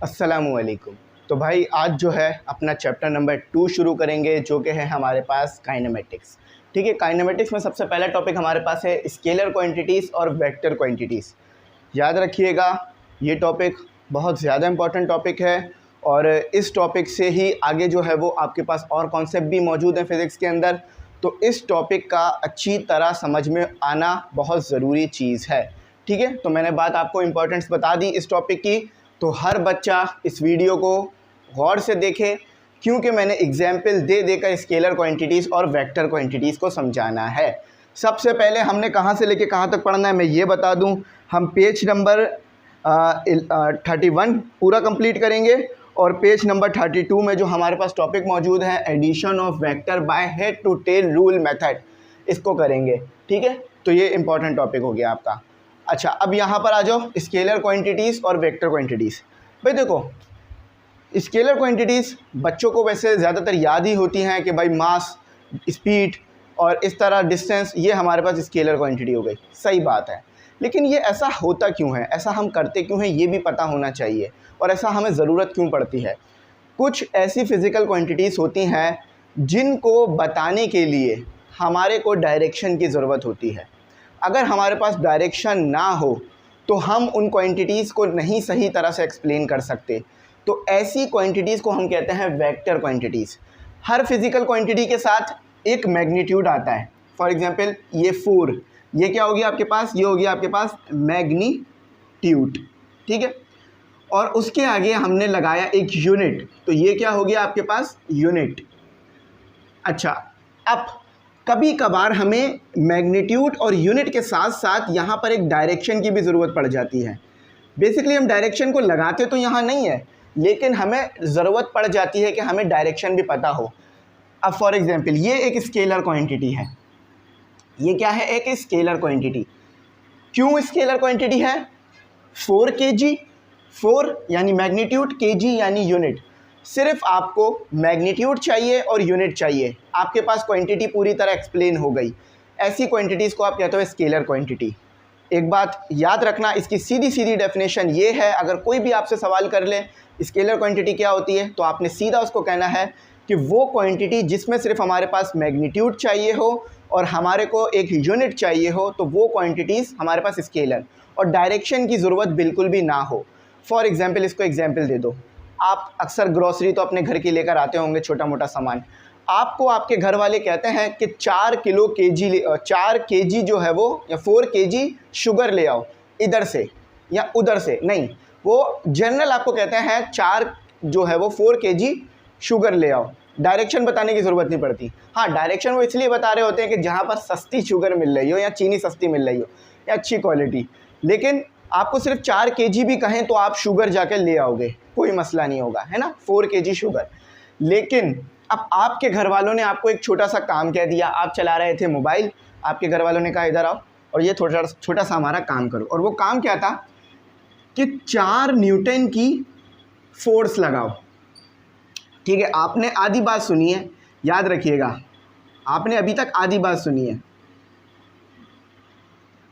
अस्सलामुअलैकुम। तो भाई आज जो है अपना चैप्टर नंबर 2 शुरू करेंगे, जो कि है हमारे पास काइनेमेटिक्स। ठीक है, काइनेमेटिक्स में सबसे पहला टॉपिक हमारे पास है स्केलर क्वांटिटीज़ और वेक्टर क्वांटिटीज़। याद रखिएगा, ये टॉपिक बहुत ज़्यादा इंपॉर्टेंट टॉपिक है और इस टॉपिक से ही आगे जो है वो आपके पास और कॉन्सेप्ट भी मौजूद हैं फ़िज़िक्स के अंदर। तो इस टॉपिक का अच्छी तरह समझ में आना बहुत ज़रूरी चीज़ है। ठीक है, तो मैंने बात आपको इम्पोर्टेंस बता दी इस टॉपिक की, तो हर बच्चा इस वीडियो को गौर से देखे, क्योंकि मैंने एग्जाम्पल दे देकर स्केलर क्वांटिटीज़ और वेक्टर क्वांटिटीज़ को समझाना है। सबसे पहले हमने कहाँ से लेके कहाँ तक पढ़ना है मैं ये बता दूं। हम पेज नंबर 31 पूरा कंप्लीट करेंगे और पेज नंबर 32 में जो हमारे पास टॉपिक मौजूद है addition of vector by head to tail rule method, इसको करेंगे। ठीक है, तो ये इंपॉर्टेंट टॉपिक हो गया आपका। अच्छा, अब यहाँ पर आ जाओ स्केलर क्वांटिटीज़ और वेक्टर क्वांटिटीज़। भाई देखो, स्केलर क्वांटिटीज़ बच्चों को वैसे ज़्यादातर याद ही होती हैं कि भाई मास, स्पीड और इस तरह डिस्टेंस, ये हमारे पास स्केलर क्वांटिटी हो गई। सही बात है, लेकिन ये ऐसा होता क्यों है, ऐसा हम करते क्यों हैं, ये भी पता होना चाहिए और ऐसा हमें ज़रूरत क्यों पड़ती है। कुछ ऐसी फ़िज़िकल क्वांटिटीज़ होती हैं जिनको बताने के लिए हमारे को डायरेक्शन की ज़रूरत होती है। अगर हमारे पास डायरेक्शन ना हो तो हम उन क्वांटिटीज़ को नहीं सही तरह से एक्सप्लेन कर सकते। तो ऐसी क्वांटिटीज़ को हम कहते हैं वेक्टर क्वांटिटीज़। हर फिज़िकल क्वांटिटी के साथ एक मैग्नीट्यूड आता है। फॉर एग्जांपल ये 4, ये क्या हो गया आपके पास, ये हो गया आपके पास मैग्नीट्यूड। ठीक है, और उसके आगे हमने लगाया एक यूनिट, तो ये क्या हो गया आपके पास, यूनिट। अच्छा, अब कभी कभार हमें मैग्नीट्यूड और यूनिट के साथ साथ यहाँ पर एक डायरेक्शन की भी ज़रूरत पड़ जाती है। बेसिकली हम डायरेक्शन को लगाते तो यहाँ नहीं है, लेकिन हमें ज़रूरत पड़ जाती है कि हमें डायरेक्शन भी पता हो। अब फॉर एग्जांपल ये एक स्केलर क्वांटिटी है, ये क्या है, एक स्केलर क्वांटिटी। क्यों स्केलर क्वांटिटी है? 4 kg, 4 यानी मैग्नीट्यूड, kg यानी यूनिट। सिर्फ आपको मैग्नीट्यूड चाहिए और यूनिट चाहिए, आपके पास क्वांटिटी पूरी तरह एक्सप्लेन हो गई। ऐसी क्वांटिटीज़ को आप कहते हो स्केलर क्वांटिटी। एक बात याद रखना, इसकी सीधी सीधी डेफिनेशन ये है, अगर कोई भी आपसे सवाल कर ले स्केलर क्वांटिटी क्या होती है, तो आपने सीधा उसको कहना है कि वो क्वांटिटी जिसमें सिर्फ हमारे पास मैग्नीट्यूड चाहिए हो और हमारे को एक यूनिट चाहिए हो, तो वो क्वांटिटीज़ हमारे पास स्केलर, और डायरेक्शन की ज़रूरत बिल्कुल भी ना हो। फॉर एग्जांपल, इसको एग्जांपल दे दो। आप अक्सर ग्रॉसरी तो अपने घर की लेकर आते होंगे, छोटा मोटा सामान। आपको आपके घर वाले कहते हैं कि 4 kg जो है वो, या 4 kg शुगर ले आओ, इधर से या उधर से नहीं, वो जनरल आपको कहते हैं 4 जो है वो 4 kg शुगर ले आओ। डायरेक्शन बताने की ज़रूरत नहीं पड़ती। हाँ, डायरेक्शन वो इसलिए बता रहे होते हैं कि जहाँ पर सस्ती शुगर मिल रही हो या चीनी सस्ती मिल रही हो या अच्छी क्वालिटी। लेकिन आपको सिर्फ 4 kg भी कहें तो आप शुगर जाकर ले आओगे, कोई मसला नहीं होगा, है ना, 4 kg शुगर। लेकिन अब आपके घर वालों ने आपको एक छोटा सा काम कह दिया, आप चला रहे थे मोबाइल, आपके घर वालों ने कहा इधर आओ और ये छोटा सा हमारा काम करो। और वो काम क्या था कि 4 न्यूटन की फोर्स लगाओ। ठीक है, आपने आधी बात सुनी है, याद रखिएगा, आपने अभी तक आधी बात सुनी है।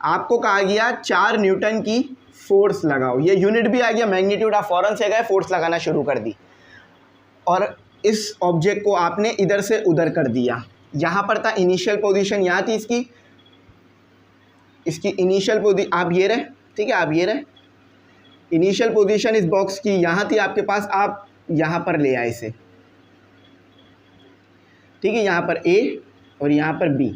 आपको कहा गया 4 न्यूटन की फोर्स लगाओ, ये यूनिट भी आ गया, मैग्नीट्यूड, आप फ़ौरन से गए फोर्स लगाना शुरू कर दी और इस ऑब्जेक्ट को आपने इधर से उधर कर दिया। यहाँ पर था इनिशियल पोजीशन, यहाँ थी इसकी इनिशियल पोजीशन, आप ये रहे, ठीक है, आप ये रहे, इनिशियल पोजीशन इस बॉक्स की यहाँ थी आपके पास, आप यहाँ पर ले आए इसे। ठीक है, यहाँ पर A और यहाँ पर B,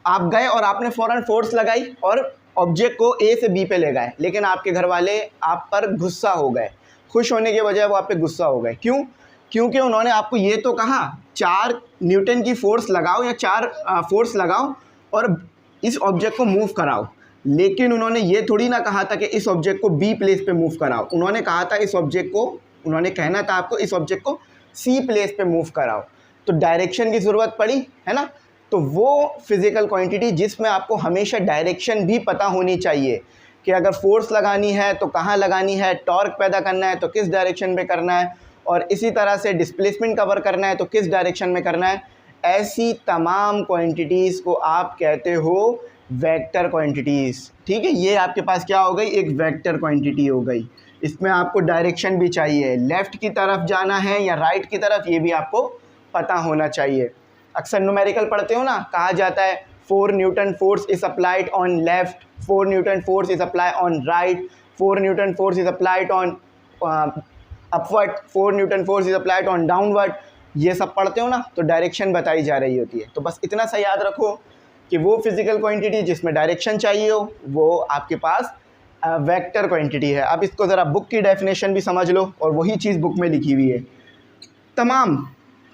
आप गए और आपने फ़ौरन फोर्स लगाई और ऑब्जेक्ट को A से B पे ले गए। लेकिन आपके घर वाले आप पर गुस्सा हो गए, खुश होने के बजाय वो आप पे गुस्सा हो गए। क्यों? क्योंकि उन्होंने आपको ये तो कहा 4 न्यूटन की फोर्स लगाओ या 4 फोर्स लगाओ और इस ऑब्जेक्ट को मूव कराओ, लेकिन उन्होंने ये थोड़ी ना कहा था कि इस ऑब्जेक्ट को B प्लेस पे मूव कराओ। उन्होंने कहा था इस ऑब्जेक्ट को, उन्होंने कहना था आपको इस ऑब्जेक्ट को C प्लेस पे मूव कराओ। तो डायरेक्शन की ज़रूरत पड़ी, है ना। तो वो फिज़िकल क्वांटिटी जिसमें आपको हमेशा डायरेक्शन भी पता होनी चाहिए कि अगर फोर्स लगानी है तो कहाँ लगानी है, टॉर्क पैदा करना है तो किस डायरेक्शन में करना है, और इसी तरह से डिस्प्लेसमेंट कवर करना है तो किस डायरेक्शन में करना है। ऐसी तमाम क्वांटिटीज़ को आप कहते हो वेक्टर क्वांटिटीज़। ठीक है, ये आपके पास क्या हो गई, एक वेक्टर क्वांटिटी हो गई। इसमें आपको डायरेक्शन भी चाहिए, लेफ़्ट की तरफ जाना है या राइट की तरफ, ये भी आपको पता होना चाहिए। अक्सर न्यूमेरिकल पढ़ते हो ना, कहा जाता है 4 Newton force is applied on left, 4 Newton force is apply on right, 4 Newton force is applied on upward, 4 Newton force is applied on downward. ये सब पढ़ते हो ना, तो डायरेक्शन बताई जा रही होती है। तो बस इतना सा याद रखो कि वो फिजिकल क्वांटिटी जिसमें डायरेक्शन चाहिए हो वो आपके पास वेक्टर क्वांटिटी है। अब इसको ज़रा बुक की डेफिनेशन भी समझ लो, और वही चीज़ बुक में लिखी हुई है। तमाम,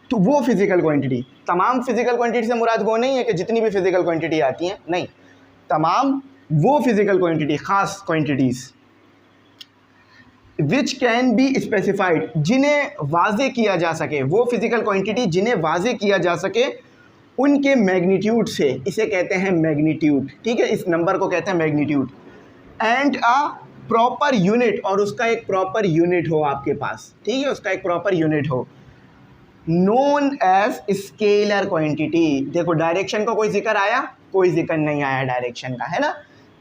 तो वो फिजिकल क्वांटिटी, तमाम फिजिकल क्वांटिटी से मुराद वो नहीं है कि जितनी भी फिजिकल क्वांटिटी आती हैं, नहीं, तमाम वो फिजिकल क्वांटिटी, ख़ास quantities which can be specified, जिन्हें वाजे किया जा सके, वो फिजिकल क्वांटिटी जिन्हें वाजे किया जा सके उनके मैग्नीट्यूड से, इसे कहते हैं मैग्नीट्यूड। ठीक है, इस नंबर को कहते हैं magnitude. And a proper unit, और उसका एक प्रॉपर यूनिट हो आपके पास, ठीक है, उसका एक प्रॉपर यूनिट हो, नोन एज स्केलर क्वांटिटी। देखो डायरेक्शन का कोई जिक्र आया, कोई जिक्र नहीं आया डायरेक्शन का, है ना।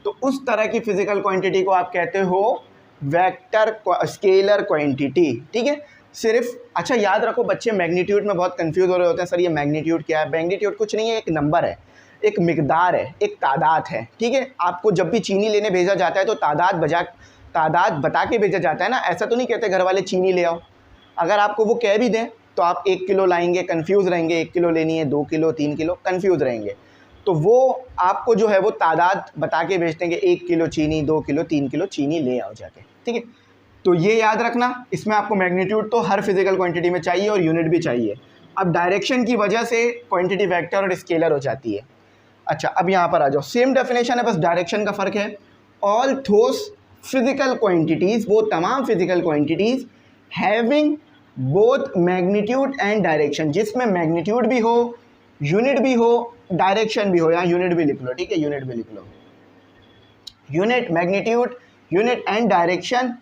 तो उस तरह की फिजिकल क्वांटिटी को आप कहते हो वेक्टर स्केलर क्वांटिटी। ठीक है, सिर्फ अच्छा याद रखो बच्चे, मैग्नीट्यूड में बहुत कंफ्यूज हो रहे होते हैं, सर ये मैग्नीट्यूड क्या है। मैग्नीट्यूड कुछ नहीं है, एक नंबर है, एक मिकदार है, एक तादाद है। ठीक है, आपको जब भी चीनी लेने भेजा जाता है तो तादाद बता के भेजा जाता है ना, ऐसा तो नहीं कहते घर वाले चीनी ले आओ। अगर आपको वो कह भी दें तो आप 1 किलो लाएंगे, कंफ्यूज रहेंगे, 1 किलो लेनी है, 2 किलो, 3 किलो, कंफ्यूज रहेंगे। तो वो आपको जो है वो तादाद बता के भेजते हैं कि 1 किलो चीनी, 2 किलो, 3 किलो चीनी ले आओ जाके। ठीक है, तो ये याद रखना, इसमें आपको मैग्नीट्यूड तो हर फिजिकल क्वांटिटी में चाहिए और यूनिट भी चाहिए। अब डायरेक्शन की वजह से क्वांटिटी वेक्टर और स्केलर हो जाती है। अच्छा, अब यहाँ पर आ जाओ, सेम डेफिनेशन है, बस डायरेक्शन का फ़र्क है। ऑल थोस फिजिकल क्वांटिटीज़, वो तमाम physical quantities having both magnitude and direction, जिसमें मैग्नीट्यूड भी हो, यूनिट भी हो, डायरेक्शन भी हो। यहाँ यूनिट भी लिख लो, ठीक है, यूनिट भी लिख लो, unit, magnitude, unit and direction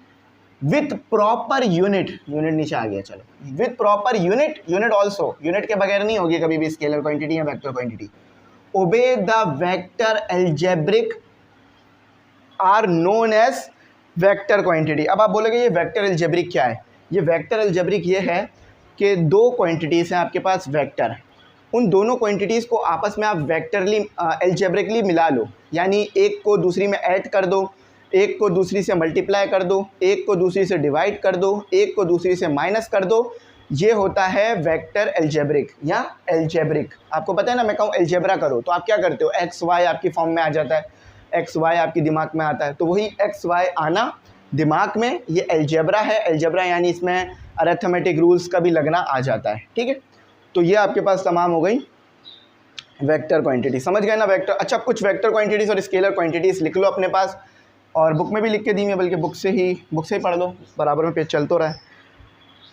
with proper unit, unit नीचे आ गया, चलो, with proper unit, unit also, unit के बगैर नहीं होगी कभी भी स्केलर क्वांटिटी या vector quantity. Obey the vector algebraic are known as vector quantity. अब आप बोलोगे ये वेक्टर एल्जेब्रिक क्या है? ये वेक्टर एल्जेब्रिक ये है कि दो क्वांटिटीज़ हैं आपके पास वेक्टर, उन दोनों क्वांटिटीज़ को आपस में आप वेक्टरली एल्जेब्रिकली मिला लो, यानी एक को दूसरी में ऐड कर दो, एक को दूसरी से मल्टीप्लाई कर दो, एक को दूसरी से डिवाइड कर दो, एक को दूसरी से माइनस कर दो। ये होता है वेक्टर एल्जेब्रिक या एल्जेब्रिक। आपको पता है ना, मैं कहूँ एल्जेब्रा करो तो आप क्या करते हो, एक्स वाई आपकी फॉर्म में आ जाता है, एक्स वाई आपकी दिमाग में आता है, तो वही एक्स वाई आना दिमाग में, ये एल्जेब्रा है। एल्जेब्रा यानी इसमें अरिथमेटिक रूल्स का भी लगना आ जाता है। ठीक है, तो ये आपके पास तमाम हो गई वेक्टर क्वांटिटी, समझ गए ना वेक्टर। अच्छा, कुछ वेक्टर क्वांटिटीज़ और स्केलर क्वांटिटीज़ लिख लो अपने पास, और बुक में भी लिख के दी है, बल्कि बुक से ही पढ़ लो, बराबर में पेज चल तो रहा है।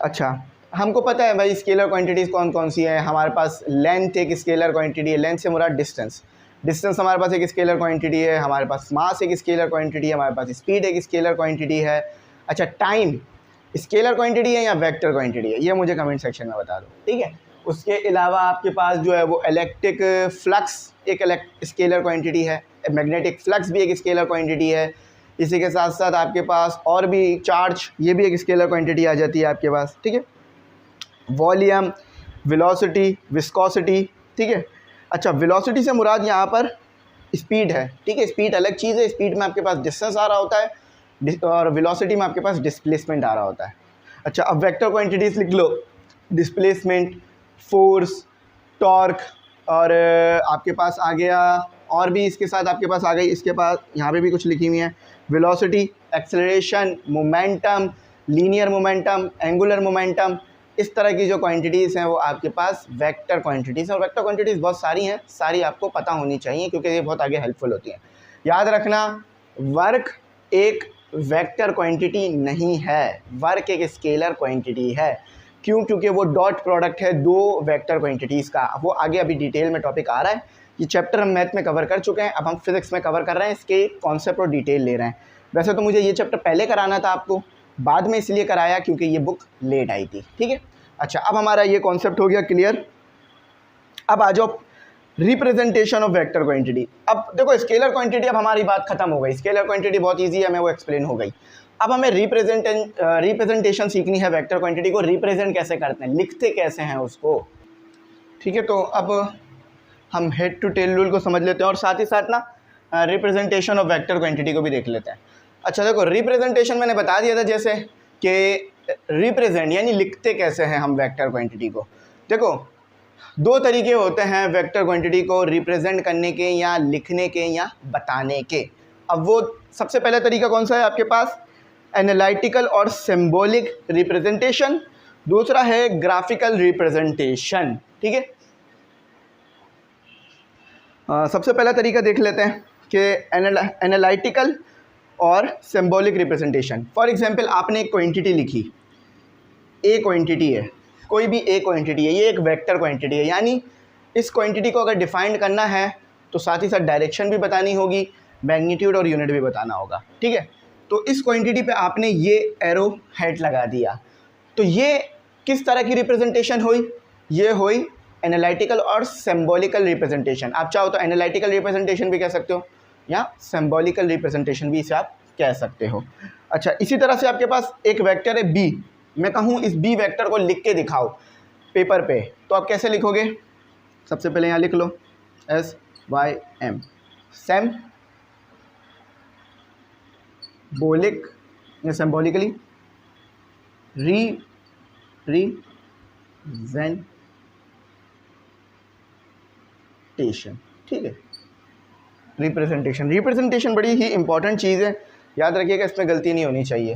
अच्छा, हमको पता है भाई स्केलर क्वांटिटीज़ कौन कौन सी है। हमारे पास लेंथ एक स्केलर क्वांटिटी है, लेंथ से मुराद डिस्टेंस, डिस्टेंस हमारे पास एक स्केलर क्वांटिटी है। हमारे पास मास एक स्केलर क्वांटिटी है, हमारे पास स्पीड एक स्केलर क्वांटिटी है। अच्छा, टाइम स्केलर क्वांटिटी है या वेक्टर क्वांटिटी है, ये मुझे कमेंट सेक्शन में बता दो। ठीक है, उसके अलावा आपके पास जो है वो इलेक्ट्रिक फ्लक्स एक स्केलर क्वांटिटी है, मैग्नेटिक फ्लक्स भी एक स्केलर क्वांटिटी है। इसी के साथ साथ आपके पास और भी चार्ज, ये भी एक स्केलर क्वांटिटी आ जाती है आपके पास। ठीक है, वॉल्यूम, वेलोसिटी, विस्कोसिटी। ठीक है, अच्छा, वेलोसिटी से मुराद यहाँ पर स्पीड है। ठीक है, स्पीड अलग चीज़ है, स्पीड में आपके पास डिस्टेंस आ रहा होता है और वेलोसिटी में आपके पास डिस्प्लेसमेंट आ रहा होता है। अच्छा, अब वेक्टर क्वांटिटीज़ लिख लो, डिस्प्लेसमेंट, फोर्स, टॉर्क, और आपके पास आ गया और भी इसके साथ आपके पास आ गई, इसके पास यहाँ पे भी कुछ लिखी हुई है, velocity, acceleration, momentum, linear momentum, angular momentum. इस तरह की जो क्वांटिटीज़ हैं वो आपके पास वेक्टर क्वांटिटीज़ हैं। और वेक्टर क्वांटिटीज़ बहुत सारी हैं, सारी आपको पता होनी चाहिए क्योंकि ये बहुत आगे हेल्पफुल होती हैं। याद रखना, वर्क एक वेक्टर क्वांटिटी नहीं है, वर्क एक स्केलर क्वांटिटी है। क्यों? क्योंकि वो डॉट प्रोडक्ट है दो वेक्टर क्वांटिटीज़ का। वो आगे अभी डिटेल में टॉपिक आ रहा है, ये चैप्टर हम मैथ में कवर कर चुके हैं, अब हम फिज़िक्स में कवर कर रहे हैं, इसके कॉन्सेप्ट और डिटेल ले रहे हैं। वैसे तो मुझे ये चैप्टर पहले कराना था आपको, बाद में इसलिए कराया क्योंकि ये बुक लेट आई थी। ठीक है, अच्छा, अब हमारा ये कॉन्सेप्ट हो गया क्लियर। अब आ जाओ रिप्रेजेंटेशन ऑफ वेक्टर क्वांटिटी। अब देखो स्केलर क्वांटिटी, अब हमारी बात खत्म हो गई, स्केलर क्वांटिटी बहुत ईजी है, हमें वो एक्सप्लेन हो गई। अब हमें रिप्रेजेंटेशन सीखनी है, वेक्टर क्वांटिटी को रिप्रेजेंट कैसे करते हैं, लिखते कैसे हैं उसको। ठीक है, तो अब हम हेड टू टेल रूल को समझ लेते हैं और साथ ही साथ ना रिप्रेजेंटेशन ऑफ वेक्टर क्वांटिटी को भी देख लेते हैं। अच्छा देखो, रिप्रेजेंटेशन मैंने बता दिया था जैसे कि रिप्रेजेंट यानी लिखते कैसे हैं हम वेक्टर क्वांटिटी को। देखो, दो तरीके होते हैं वेक्टर क्वांटिटी को रिप्रेजेंट करने के, या लिखने के, या बताने के। अब वो सबसे पहला तरीका कौन सा है आपके पास, एनालिटिकल और सिंबॉलिक रिप्रेजेंटेशन, दूसरा है ग्राफिकल रिप्रेजेंटेशन। ठीक है, सबसे पहला तरीका देख लेते हैं कि एनालिटिकल और सिंबॉलिक रिप्रेजेंटेशन। फॉर एग्जांपल, आपने एक क्वांटिटी लिखी, ए क्वांटिटी है, कोई भी ए क्वांटिटी है, ये एक वेक्टर क्वांटिटी है, यानी इस क्वांटिटी को अगर डिफाइन करना है तो साथ ही साथ डायरेक्शन भी बतानी होगी, मैग्नीट्यूड और यूनिट भी बताना होगा। ठीक है, तो इस क्वांटिटी पे आपने ये एरो हेड लगा दिया, तो ये किस तरह की रिप्रेजेंटेशन हुई, ये हुई एनालिटिकल और सिंबॉलिकल रिप्रेजेंटेशन। आप चाहो तो एनालिटिकल रिप्रेजेंटेशन भी कह सकते हो या सिंबॉलिकल रिप्रेजेंटेशन भी इसे आप कह सकते हो। अच्छा, इसी तरह से आपके पास एक वेक्टर है बी, मैं कहूँ इस बी वेक्टर को लिख के दिखाओ पेपर पे, तो आप कैसे लिखोगे, सबसे पहले यहाँ लिख लो SYM, सैम बोलिक या सिंबॉलिकली रिप्रेजेंटेशन। ठीक है, रिप्रेजेंटेशन बड़ी ही इंपॉर्टेंट चीज़ है, याद रखिएगा, इसमें गलती नहीं होनी चाहिए।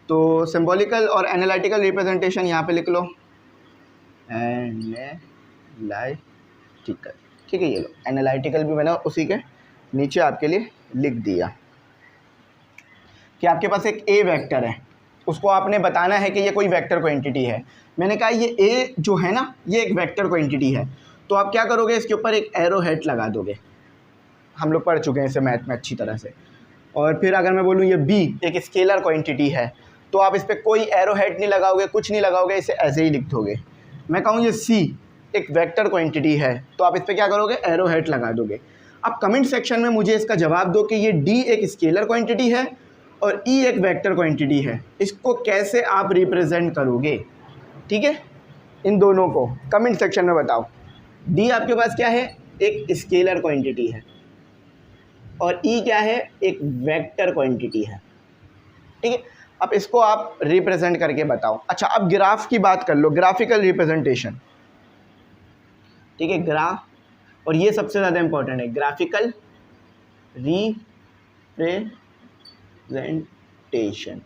तो सिंबॉलिकल और एनालिटिकल रिप्रेजेंटेशन यहाँ पे लिख लो एनालिटिकल। ठीक है, ये लो एनालिटिकल भी मैंने उसी के नीचे आपके लिए लिख दिया कि आपके पास एक ए वेक्टर है, उसको आपने बताना है कि ये कोई वेक्टर क्वांटिटी है। मैंने कहा ये ए जो है ना, ये एक वेक्टर क्वांटिटी है, तो आप क्या करोगे, इसके ऊपर एक एरो हेड लगा दोगे, हम लोग पढ़ चुके हैं इसे मैथ में अच्छी तरह से। और फिर अगर मैं बोलूँ ये बी एक स्केलर क्वांटिटी है, तो आप इस पर कोई एरो हेड नहीं लगाओगे, कुछ नहीं लगाओगे, इसे ऐसे ही लिख दोगे। मैं कहूँ ये सी एक वेक्टर क्वांटिटी है, तो आप इस पर क्या करोगे, एरो हेड लगा दोगे। अब कमेंट सेक्शन में मुझे इसका जवाब दो कि ये डी एक स्केलर क्वांटिटी है और ई एक वेक्टर क्वांटिटी है, इसको कैसे आप रिप्रेजेंट करोगे। ठीक है, इन दोनों को कमेंट सेक्शन में बताओ। डी आपके पास क्या है, एक स्केलर क्वांटिटी है, और ई क्या है, एक वेक्टर क्वांटिटी है। ठीक है, अब इसको आप रिप्रेजेंट करके बताओ। अच्छा, अब ग्राफ की बात कर लो, ग्राफिकल रिप्रेजेंटेशन। ठीक है, ग्राफ, और ये सबसे ज़्यादा इंपॉर्टेंट है, ग्राफिकल रिप्रेजेंटेशन।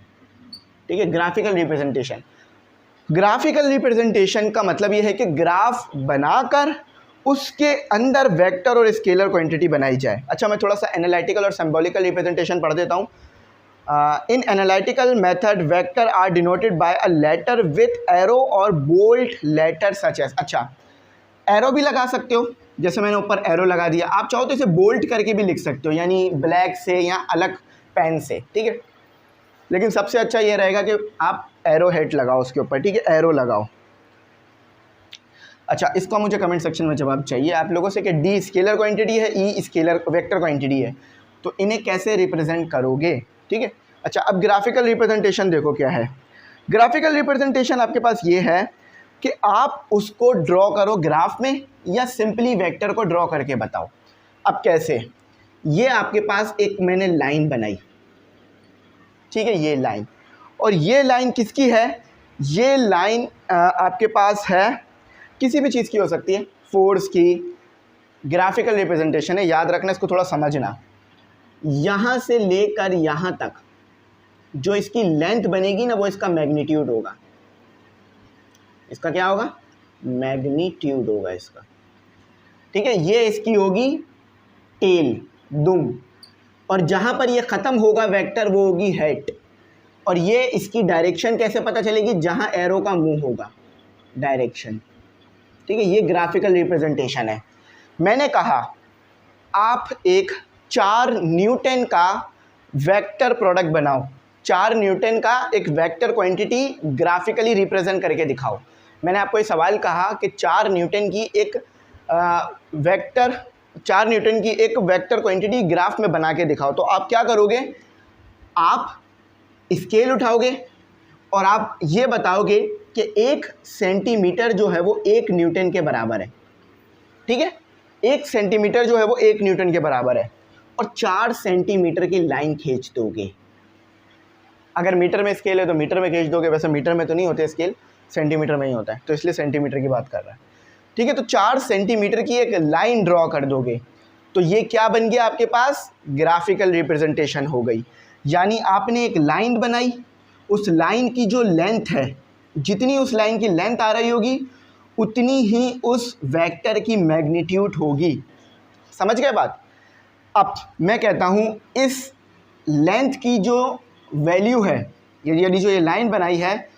ठीक है, ग्राफिकल रिप्रेजेंटेशन। ग्राफिकल रिप्रेजेंटेशन का मतलब ये है कि ग्राफ बनाकर उसके अंदर वेक्टर और स्केलर क्वांटिटी बनाई जाए। अच्छा, मैं थोड़ा सा एनालिटिकल और सिंबॉलिकल रिप्रेजेंटेशन पढ़ देता हूँ। In analytical method vector are denoted by a letter with arrow और बोल्ड लेटर सच एज। अच्छा, एरो भी लगा सकते हो, जैसे मैंने ऊपर एरो लगा दिया, आप चाहो तो इसे बोल्ड करके भी लिख सकते हो, यानी ब्लैक से या अलग पेन से। ठीक है, लेकिन सबसे अच्छा ये रहेगा कि आप एरो हेड लगाओ उसके ऊपर। ठीक है, एरो लगाओ। अच्छा, इसका मुझे कमेंट सेक्शन में जवाब चाहिए आप लोगों से कि डी स्केलर क्वांटिटी है, ई स्केलर वेक्टर क्वांटिटी है, तो इन्हें कैसे रिप्रेजेंट करोगे। ठीक है, अच्छा, अब ग्राफिकल रिप्रेजेंटेशन देखो क्या है। ग्राफिकल रिप्रेजेंटेशन आपके पास ये है कि आप उसको ड्रॉ करो ग्राफ में, या सिंपली वेक्टर को ड्रॉ करके बताओ। अब कैसे, ये आपके पास एक मैंने लाइन बनाई, ठीक है, ये लाइन, और ये लाइन किसकी है, ये लाइन आपके पास है किसी भी चीज़ की हो सकती है, फोर्स की। ग्राफिकल रिप्रेजेंटेशन है, याद रखना, इसको थोड़ा समझना। यहाँ से लेकर यहाँ तक जो इसकी लेंथ बनेगी ना, वो इसका मैग्नीट्यूड होगा। इसका क्या होगा, मैग्नीट्यूड होगा इसका। ठीक है, ये इसकी होगी टेल, दुम, और जहाँ पर ये ख़त्म होगा वेक्टर वो होगी हेड। और ये इसकी डायरेक्शन कैसे पता चलेगी, जहाँ एरो का मुंह होगा, डायरेक्शन। ठीक है, ये ग्राफिकल रिप्रेजेंटेशन है। मैंने कहा आप एक 4 न्यूटन का वेक्टर प्रोडक्ट बनाओ, 4 न्यूटन का एक वेक्टर क्वांटिटी ग्राफिकली रिप्रेजेंट करके दिखाओ। मैंने आपको ये सवाल कहा कि 4 न्यूटन की एक वेक्टर क्वांटिटी ग्राफ में बना के दिखाओ, तो आप क्या करोगे, आप स्केल उठाओगे और आप ये बताओगे कि 1 सेंटीमीटर जो है वो 1 न्यूटन के बराबर है, ठीक है। 1 सेंटीमीटर जो है वो 1 न्यूटन के बराबर है, और 4 सेंटीमीटर की लाइन खींच दोगे। अगर मीटर में स्केल है तो मीटर में खींच दोगे, वैसे मीटर में तो नहीं होते स्केल, सेंटीमीटर में ही होता है, तो इसलिए सेंटीमीटर की बात कर रहा है, ठीक है। तो 4 सेंटीमीटर की एक लाइन ड्रॉ कर दोगे, तो ये क्या बन गया आपके पास, ग्राफिकल रिप्रेजेंटेशन हो गई। यानी आपने एक लाइन बनाई, उस लाइन की जो लेंथ है, जितनी उस लाइन की लेंथ आ रही होगी उतनी ही उस वेक्टर की मैग्नीट्यूड होगी। समझ गए बात। अब मैं कहता हूँ इस लेंथ की जो वैल्यू है, यानी जो ये लाइन बनाई है,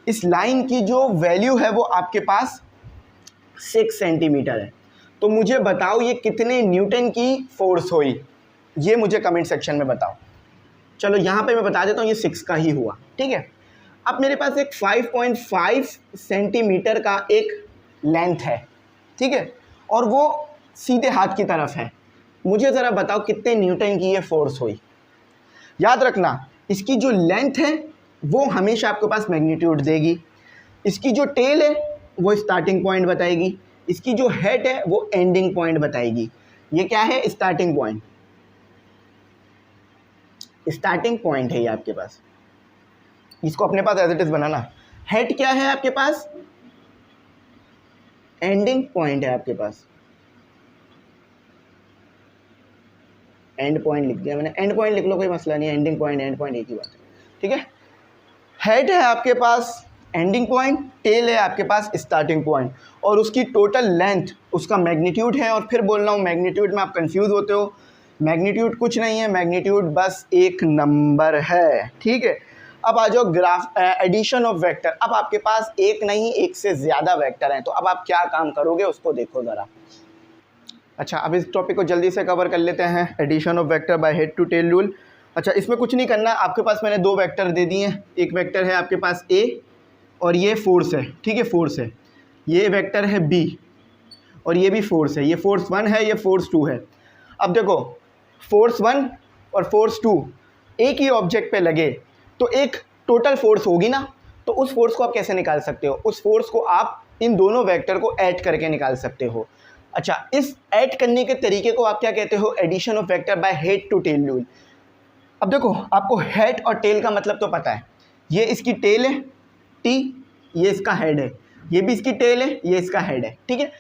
इस लाइन की जो वैल्यू है वो आपके पास 6 सेंटीमीटर है। तो मुझे बताओ ये कितने न्यूटन की फोर्स हुई, ये मुझे कमेंट सेक्शन में बताओ। चलो यहाँ पे मैं बता देता हूँ, ये 6 का ही हुआ, ठीक है। अब मेरे पास एक 5.5 सेंटीमीटर का एक लेंथ है, ठीक है, और वो सीधे हाथ की तरफ है। मुझे ज़रा बताओ कितने न्यूटन की ये फोर्स हुई। याद रखना, इसकी जो लेंथ है वो हमेशा आपके पास मैग्नीट्यूड देगी, इसकी जो टेल है वो स्टार्टिंग पॉइंट बताएगी, इसकी जो हेड है वो एंडिंग पॉइंट बताएगी। ये क्या है, स्टार्टिंग पॉइंट, स्टार्टिंग पॉइंट है ये आपके पास, इसको अपने पास एज इट इज बनाना। हेड क्या है आपके पास, एंडिंग पॉइंट है आपके पास, एंड पॉइंट लिख दिया मैंने, एंड पॉइंट लिख लो, कोई मसला नहीं है, एंडिंग पॉइंट एंड पॉइंट एक ही बात है, ठीक है। हेड है आपके पास एंडिंग पॉइंट, टेल है आपके पास स्टार्टिंग पॉइंट, और उसकी टोटल लेंथ उसका मैग्नीट्यूड है। और फिर बोल रहा हूँ मैग्नीट्यूड में आप कंफ्यूज होते हो, मैग्नीट्यूड कुछ नहीं है, मैग्नीट्यूड बस एक नंबर है, ठीक है। अब आ जाओ ग्राफ एडिशन ऑफ वेक्टर। अब आपके पास एक नहीं, एक से ज़्यादा वेक्टर हैं, तो अब आप क्या काम करोगे उसको देखो ज़रा। अच्छा, अब इस टॉपिक को जल्दी से कवर कर लेते हैं, addition of vector by head to tail rule. अच्छा, इसमें कुछ नहीं करना, आपके पास मैंने 2 वेक्टर दे दिए हैं। एक वेक्टर है आपके पास ए और ये फोर्स है, ठीक है, फोर्स है। ये वेक्टर है बी और ये भी फोर्स है, ये फोर्स 1 है, ये फोर्स 2 है। अब देखो, फोर्स 1 और फोर्स 2 एक ही ऑब्जेक्ट पे लगे तो एक टोटल फोर्स होगी ना, तो उस फोर्स को आप कैसे निकाल सकते हो, उस फोर्स को आप इन दोनों वेक्टर को ऐड करके निकाल सकते हो। अच्छा, इस ऐड करने के तरीके को आप क्या कहते हो, addition of vector by head to tail rule. अब देखो, आपको हेड और टेल का मतलब तो पता है, ये इसकी टेल है टी, ये इसका हेड है, ये भी इसकी टेल है, ये इसका हेड है, ठीक है।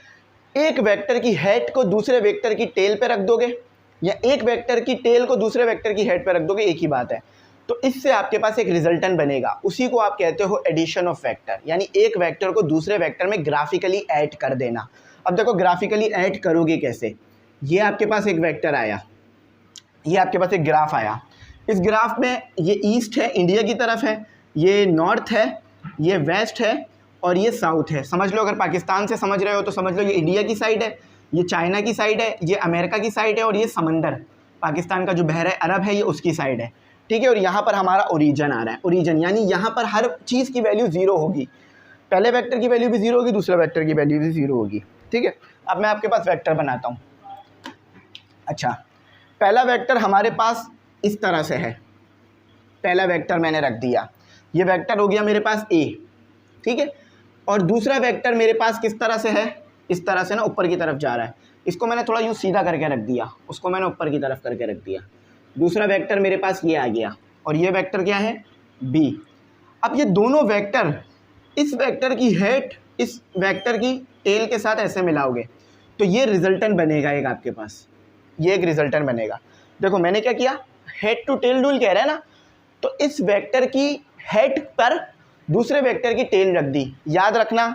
एक वेक्टर की हेड को दूसरे वेक्टर की टेल पे रख दोगे, या एक वेक्टर की टेल को दूसरे वेक्टर की हेड पे रख दोगे, एक ही बात है। तो इससे आपके पास एक रिजल्टेंट बनेगा, उसी को आप कहते हो एडिशन ऑफ वेक्टर, यानी एक वेक्टर को दूसरे वेक्टर में ग्राफिकली ऐड कर देना। अब देखो, ग्राफिकली ऐड करोगे कैसे, ये आपके पास एक वेक्टर आया, ये आपके पास एक ग्राफ आया, इस ग्राफ में ये ईस्ट है, इंडिया की तरफ है, ये नॉर्थ है, ये वेस्ट है और ये साउथ है। समझ लो, अगर पाकिस्तान से समझ रहे हो तो समझ लो ये इंडिया की साइड है, ये चाइना की साइड है, ये अमेरिका की साइड है, और ये समंदर पाकिस्तान का जो बहर अरब है ये उसकी साइड है, ठीक है। और यहाँ पर हमारा ओरिजिन आ रहा है, ओरिजिन यानी यहाँ पर हर चीज़ की वैल्यू 0 होगी, पहले वेक्टर की वैल्यू भी 0 होगी, दूसरे वेक्टर की वैल्यू भी 0 होगी, ठीक है। अब मैं आपके पास वेक्टर बनाता हूँ। अच्छा, पहला वेक्टर हमारे पास इस तरह से है, पहला वेक्टर मैंने रख दिया, ये वेक्टर हो गया मेरे पास ए, ठीक है। और दूसरा वेक्टर मेरे पास किस तरह से है, इस तरह से ना, ऊपर की तरफ जा रहा है, इसको मैंने थोड़ा यूँ सीधा करके रख दिया, उसको मैंने ऊपर की तरफ करके रख दिया। दूसरा वेक्टर मेरे पास ये आ गया, और ये वेक्टर क्या है, बी। अब ये दोनों वेक्टर, इस वेक्टर की हेड इस वेक्टर की टेल के साथ ऐसे मिलाओगे तो ये रिजल्टेंट बनेगा एक आपके पास, ये एक रिजल्टेंट बनेगा। देखो मैंने क्या किया, हेड टू टेल रूल कह रहा है ना, तो इस वेक्टर की हेड पर दूसरे वेक्टर की टेल रख दी। याद रखना,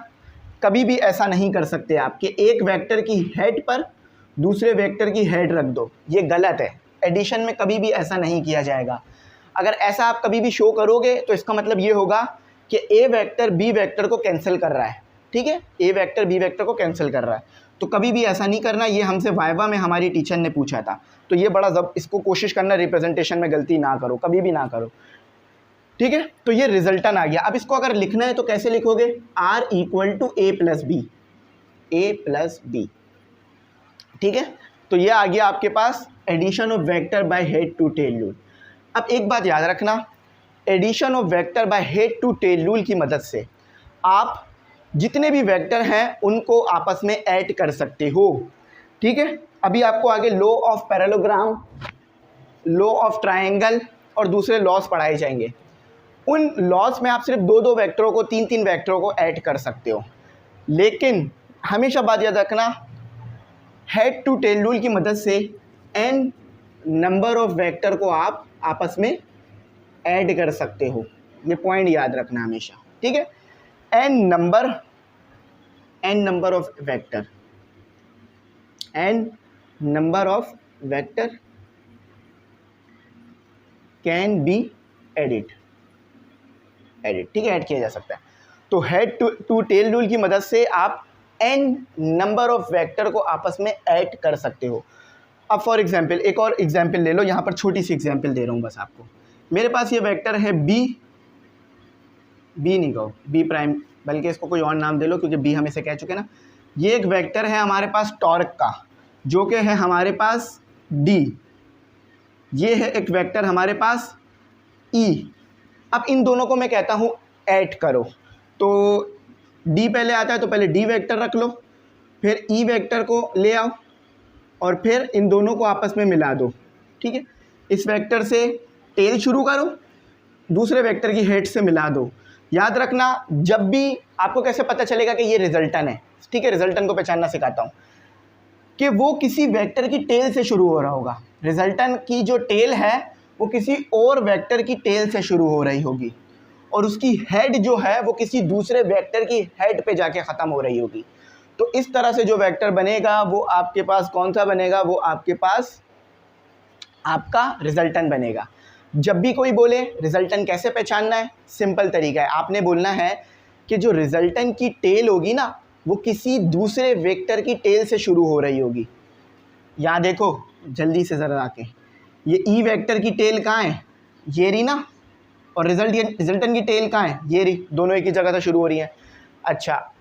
कभी भी ऐसा नहीं कर सकते आप कि एक वेक्टर की हेड पर दूसरे वेक्टर की हेड रख दो, ये गलत है। एडिशन में कभी भी ऐसा नहीं किया जाएगा। अगर ऐसा आप कभी भी शो करोगे तो इसका मतलब ये होगा कि ए वेक्टर बी वेक्टर को कैंसिल कर रहा है, ठीक है, ए वेक्टर बी वेक्टर को कैंसिल कर रहा है, तो कभी भी ऐसा नहीं करना। ये हमसे वाइवा में हमारी टीचर ने पूछा था, तो ये बड़ा इसको कोशिश करना रिप्रेजेंटेशन में गलती ना करो, कभी भी ना करो, ठीक है। तो ये रिजल्टन आ गया। अब इसको अगर लिखना है तो कैसे लिखोगे, R = A + B, A + B, ठीक है। तो ये आ गया आपके पास addition of vector by head to tail rule. अब एक बात याद रखना, addition of vector by head to tail rule की मदद से आप जितने भी वेक्टर हैं उनको आपस में ऐड कर सकते हो। ठीक है, अभी आपको आगे law of parallelogram, law of triangle और दूसरे लॉस पढ़ाए जाएंगे। उन लॉस में आप सिर्फ दो दो वेक्टरों को, तीन तीन वेक्टरों को ऐड कर सकते हो, लेकिन हमेशा बात याद रखना, हेड टू टेल रूल की मदद से n नंबर ऑफ वेक्टर को आप आपस में ऐड कर सकते हो। ये पॉइंट याद रखना हमेशा, ठीक है। n number of vector, n number of vector can be added, ठीक है, ऐड किया जा सकता है। तो हेड टू टेल रूल की मदद से आप n नंबर ऑफ वेक्टर को आपस में ऐड कर सकते हो। अब फॉर एग्जांपल एक और एग्जांपल ले लो, यहाँ पर छोटी सी एग्जांपल दे रहा हूँ बस आपको। मेरे पास ये वेक्टर है b नहीं कहो, b प्राइम, बल्कि इसको कोई और नाम दे लो क्योंकि b हम इसे कह चुके ना। ये एक वेक्टर है हमारे पास टॉर्क का, जो कि है हमारे पास d। ये है एक वेक्टर हमारे पास e। अब इन दोनों को मैं कहता हूँ ऐड करो, तो d पहले आता है तो पहले d वेक्टर रख लो, फिर e वेक्टर को ले आओ और फिर इन दोनों को आपस में मिला दो। ठीक है, इस वेक्टर से टेल शुरू करो, दूसरे वेक्टर की हेड से मिला दो। याद रखना, जब भी आपको कैसे पता चलेगा कि ये रिजल्टन है, ठीक है, रिजल्टन को पहचानना सिखाता हूँ, कि वो किसी वेक्टर की टेल से शुरू हो रहा होगा। रिजल्टन की जो टेल है वो किसी और वेक्टर की टेल से शुरू हो रही होगी और उसकी हेड जो है वो किसी दूसरे वेक्टर की हेड पे जाके ख़त्म हो रही होगी। तो इस तरह से जो वेक्टर बनेगा वो आपके पास कौन सा बनेगा, वो आपके पास आपका रिजल्टन बनेगा। जब भी कोई बोले रिजल्टन कैसे पहचानना है, सिंपल तरीका है, आपने बोलना है कि जो रिजल्टन की टेल होगी ना वो किसी दूसरे वेक्टर की टेल से शुरू हो रही होगी। यहाँ देखो जल्दी से ज़रा आके, ये ई वेक्टर की टेल कहाँ है, ये रही ना, और रिजल्टन की टेल कहाँ है, ये रही, दोनों एक ही जगह से शुरू हो रही है। अच्छा,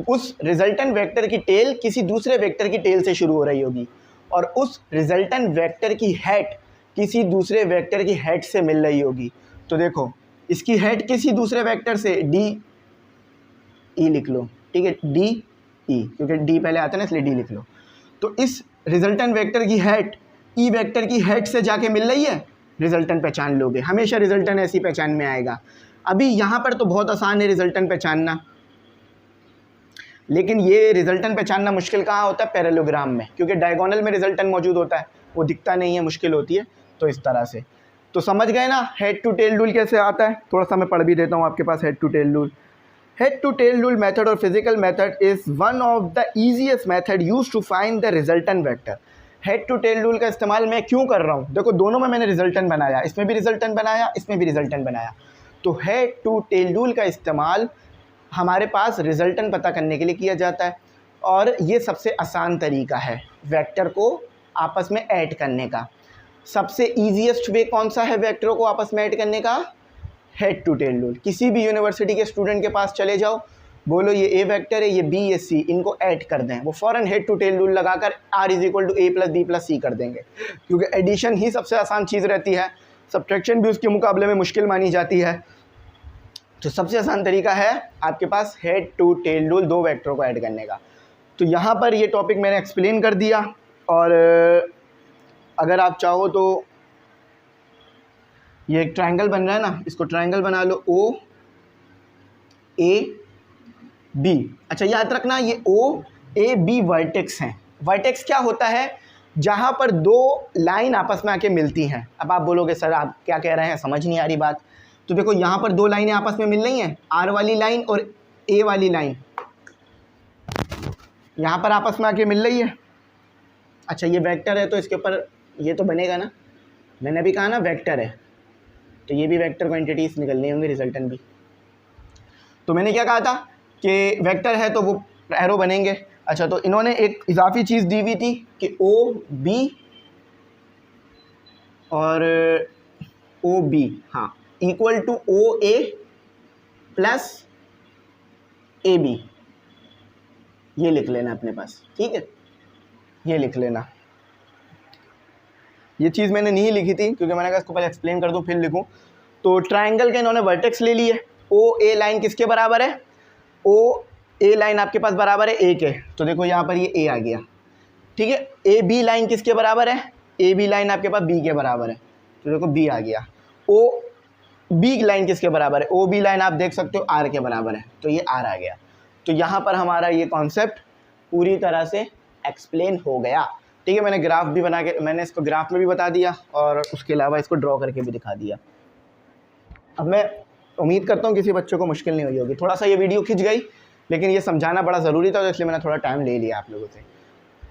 उस रिजल्टन वेक्टर की टेल किसी दूसरे वेक्टर की टेल से शुरू हो रही होगी और उस रिजल्टन वेक्टर की हेड किसी दूसरे वेक्टर की हेड से मिल रही होगी। तो देखो इसकी हेड किसी दूसरे वेक्टर से डी ई लिख लो, ठीक है, डी ई, क्योंकि डी पहले आता है ना इसलिए डी लिख लो। तो इस रिजल्टन वेक्टर की हेड ई वेक्टर की हेड से जाके मिल रही है, रिजल्टन पहचान लोगे, हमेशा रिजल्टन ऐसी पहचान में आएगा। अभी यहाँ पर तो बहुत आसान है रिजल्टन पहचानना, लेकिन ये रिजल्टन पहचानना मुश्किल कहाँ होता है, पैरेललोग्राम में, क्योंकि डायगोनल में रिजल्टन मौजूद होता है, वो दिखता नहीं है, मुश्किल होती है। तो इस तरह से तो समझ गए ना हेड टू टेल रूल कैसे आता है। थोड़ा सा मैं पढ़ भी देता हूँ आपके पास head to tail rule. Head to tail rule method और physical method is one of the easiest method use to find the resultant vector. Head to tail rule का इस्तेमाल मैं क्यों कर रहा हूँ, देखो दोनों में मैंने रिजल्टन बनाया, इसमें भी रिजल्टन बनाया, इसमें भी रिजल्टन बनाया। तो हेड टू टेल रूल का इस्तेमाल हमारे पास रिजल्टन पता करने के लिए किया जाता है और ये सबसे आसान तरीका है वेक्टर को आपस में ऐड करने का। सबसे ईजीएस्ट वे कौन सा है वेक्टरों को आपस में ऐड करने का, हेड टू टेल रूल। किसी भी यूनिवर्सिटी के स्टूडेंट के पास चले जाओ, बोलो ये ए वेक्टर है, ये बी, ये सी, इनको ऐड कर दें, वो फ़ौरन हेड टू टेल रूल लगाकर R is equal to A plus B plus C कर देंगे, क्योंकि एडिशन ही सबसे आसान चीज़ रहती है, सब्ट्रैक्शन भी उसके मुकाबले में मुश्किल मानी जाती है। तो सबसे आसान तरीका है आपके पास हेड टू टेल रूल, दो वेक्टरों को ऐड करने का। तो यहाँ पर ये टॉपिक मैंने एक्सप्लेन कर दिया और अगर आप चाहो तो ये एक ट्रायंगल बन रहा है ना, इसको ट्रायंगल बना लो, ओ ए बी। अच्छा याद रखना ये ओ ए बी वर्टेक्स हैं। वर्टेक्स क्या होता है, जहाँ पर दो लाइन आपस में आके मिलती हैं। अब आप बोलोगे सर आप क्या कह रहे हैं, समझ नहीं आ रही बात। तो देखो यहाँ पर दो लाइनें आपस में मिल रही हैं, आर वाली लाइन और ए वाली लाइन यहाँ पर आपस में आके मिल रही है। अच्छा ये वेक्टर है तो इसके ऊपर ये तो बनेगा ना, मैंने भी कहा ना वेक्टर है, तो ये भी वेक्टर क्वांटिटीज निकलनी होंगी, रिजल्टन भी। तो मैंने क्या कहा था कि वेक्टर है तो वो एरो बनेंगे। अच्छा तो इन्होंने एक इजाफी चीज़ दी हुई थी कि ओ बी और ओ बी, हाँ, equal to O A plus A B, ये लिख लेना अपने पास, ठीक है, ये लिख लेना। ये चीज़ मैंने नहीं लिखी थी क्योंकि मैंने कहा इसको पहले एक्सप्लेन कर दूँ फिर लिखूँ। तो ट्राइंगल के इन्होंने वर्टेक्स ले लिए। ओ ए लाइन किसके बराबर है, ओ ए लाइन आपके पास बराबर है ए के, तो देखो यहाँ पर ये ए आ गया, ठीक है। ए बी लाइन किसके बराबर है, ए बी लाइन आपके पास बी के बराबर है, तो देखो बी आ गया। ओ बी लाइन किसके बराबर है, ओ बी लाइन आप देख सकते हो आर के बराबर है, तो ये आर आ गया। तो यहाँ पर हमारा ये कॉन्सेप्ट पूरी तरह से एक्सप्लेन हो गया, ठीक है। मैंने ग्राफ भी बना के, मैंने इसको ग्राफ में भी बता दिया और उसके अलावा इसको ड्रॉ करके भी दिखा दिया। अब मैं उम्मीद करता हूँ किसी बच्चों को मुश्किल नहीं हुई होगी। थोड़ा सा ये वीडियो खिंच गई, लेकिन ये समझाना बड़ा ज़रूरी था, तो इसलिए मैंने थोड़ा टाइम ले लिया आप लोगों से।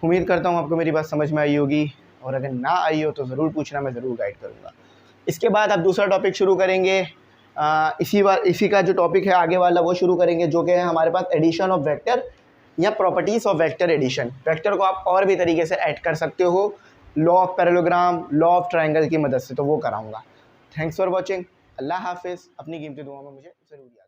उम्मीद करता हूँ आपको मेरी बात समझ में आई होगी, और अगर ना आई हो तो ज़रूर पूछना, मैं ज़रूर गाइड करूँगा। इसके बाद आप दूसरा टॉपिक शुरू करेंगे, इसी का जो टॉपिक है आगे वाला वो शुरू करेंगे, जो कि है हमारे पास एडिशन ऑफ वेक्टर या properties of vector addition. Vector को आप और भी तरीके से ऐड कर सकते हो, law of parallelogram, law of triangle की मदद से, तो वो कराऊंगा। Thanks for watching. अल्लाह हाफिज़। अपनी कीमती दुआ में मुझे ज़रूर याद